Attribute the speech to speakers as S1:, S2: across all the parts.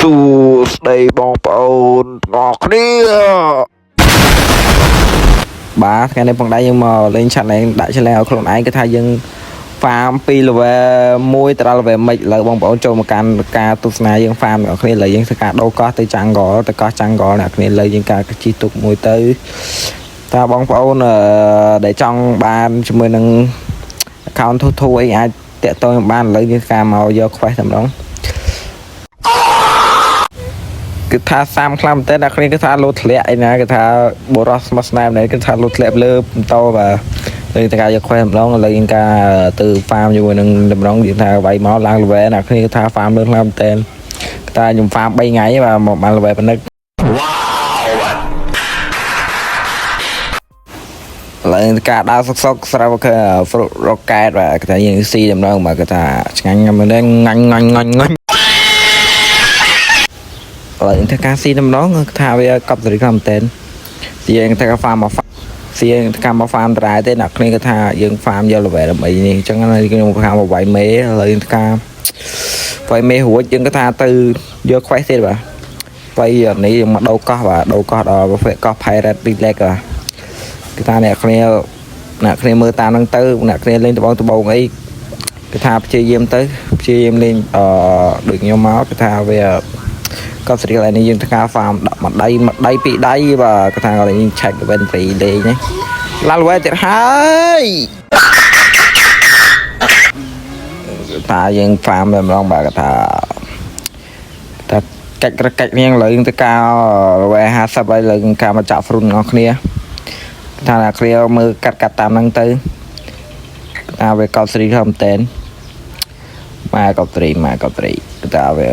S1: សួស្តីបងប្អូនទាំងអស់គ្នាបាទថ្ងៃនេះបងដៃយើងមកលេងឆាត់លេងដាក់ឆ្លេងឲ្យខ្លួនឯងគឺថាយើងហ្វាមពី level 1 ទៅដល់ level 1ឥឡូវបងប្អូនចូលមកកាន់ការទស្សនាយើងហ្វាមទាំងអស់គ្នាឥឡូវយើងធ្វើការដូរកោះទៅចាំងកលទៅកោះចាំងកលអ្នកគ្នាឥឡូវយើងការជីទុកមួយទៅតើបងប្អូនដែលចង់បានជាមួយនឹង account ធូរអីអាចតាក់ទងបានឥឡូវយើងការមកយក quest តែម្ដងគឺថាសាមខ្លាំងមែនតើអ្នកគ្នាគឺថាលោតធ្លាក់អីណាគឺថាបរោះស្មោះស្នេហ៍នេះគឺថាលោតធ្លាក់លើបន្តបាទលើតែការយកខ្វែម្ដងឥឡូវយើងការទៅ farm ជាមួយនឹងតម្រងយើងថាវាយមកឡើង level អ្នកគ្នាគឺថា farm លឿនខ្លាំងមែនតើគឺថាខ្ញុំ farm 3ថ្ងៃបាទមកបាន level ប៉ុណ្ណឹងឥឡូវការដើរសុកស្រាប់គឺ fruit rocket បាទគឺថាយើងស៊ីតម្រងបាទគឺថាឆ្ងាញ់មែនងាញ់ឥឡូវធ្វើការស៊ីតម្ដងគឺថាវាកប់សេរីខ្លាំងមែនតើយើងធ្វើការ farm មកស៊ីការមក farm តរ៉ែទេអ្នកគ្នាគឺថាយើង farm យក level ដើម្បីនេះអញ្ចឹងខ្ញុំ farm មកវាយមេឥឡូវធ្វើការវាយមេរួចយើងគឺថាទៅយក quest ទៀតបាទវាយនេះយើងមកដូរកោះបាទដូរកោះដល់កោះ pirate relax បាទគឺថាអ្នកគ្នាមើលតាមហ្នឹងទៅអ្នកគ្នាលេងត្បូងអីគឺថាព្យាយាមលេងដូចខ្ញុំមកគឺថាវាក៏ស្រីកន្លែងនេះយើងធ្វើការ farm ដាក់មួយដៃពីរដៃបាទគាត់ថាគាត់យើង check inventory លេងណាឡាល់វ៉ែទៀតហើយថាយើង farm តែម្ដងបាទគាត់ថាកាច់នាងលើយើងធ្វើការ level 50ហើយលើយើងការមកចាក់ fruit របស់គ្នាថាអ្នកគ្នាមើលកាត់តាមហ្នឹងទៅថាវាកប់ស្រីខំតែនមកកប់ត្រីគឺថាវា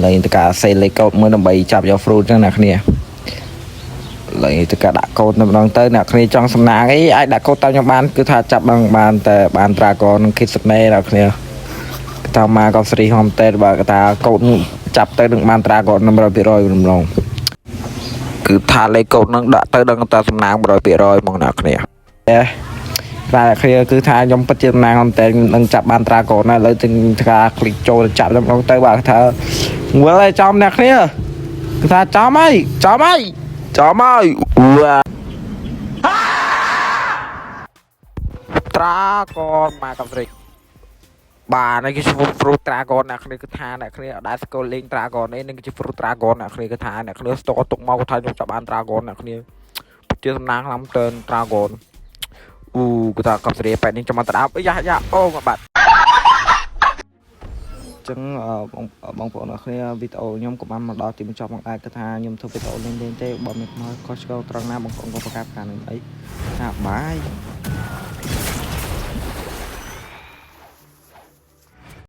S1: លេងទៅការសេលេកោតមួយដើម្បីចាប់យក fruit ចឹងអ្នកគ្នាលេងទៅការដាក់កោតតែម្ដងទៅអ្នកគ្នាចង់សំណាងអីអាចដាក់កោតតាមខ្ញុំបានគឺថាចាប់បានតែបាន dragon និង kit snake អ្នកគ្នាគឺថាមកកប់ស្រីហមតែបើគឺថាកោតចាប់ទៅនឹងបាន dragon 100% ម្ដងគឺថាលេខកោតនឹងដាក់ទៅដឹងតែសំណាង 100% មកអ្នកគ្នាតែគ្នាគឺថាខ្ញុំពិតជាសំណាងមែនតែនឹងចាប់បាន dragon ណាឥឡូវទាំងការ click ចូលទៅចាប់ម្ដងទៅបាទថាងល់ហើយចំអ្នកគ្នាគឺថាចំហើយត្រាកូនមកកំស្រីបាទនេះគឺជា fruit dragon អ្នកគ្នាគឺថាអ្នកគ្នាដែលស្គាល់លេង dragon នេះគឺជា fruit dragon អ្នកគ្នាគឺថាអ្នកគ្នាស្ទកទុកមកថាខ្ញុំចាប់បាន dragon អ្នកគ្នាជាសំណាងខ្លាំងទៅ dragon គឺថាកំស្រីប៉ែតនេះចាំមកស្ដាប់យ៉ាអូមកបាត់ចឹងបងប្អូនអ្នកគ្នាវីដេអូខ្ញុំក៏បានមកដល់ទីបញ្ចប់មកដែរគឺថាខ្ញុំធ្វើវីដេអូលេងទេបើមានខ្មោចខុសឆ្គងត្រង់ណាបងប្អូនក៏ប្រកាសខាងនឹងអីថាបាយ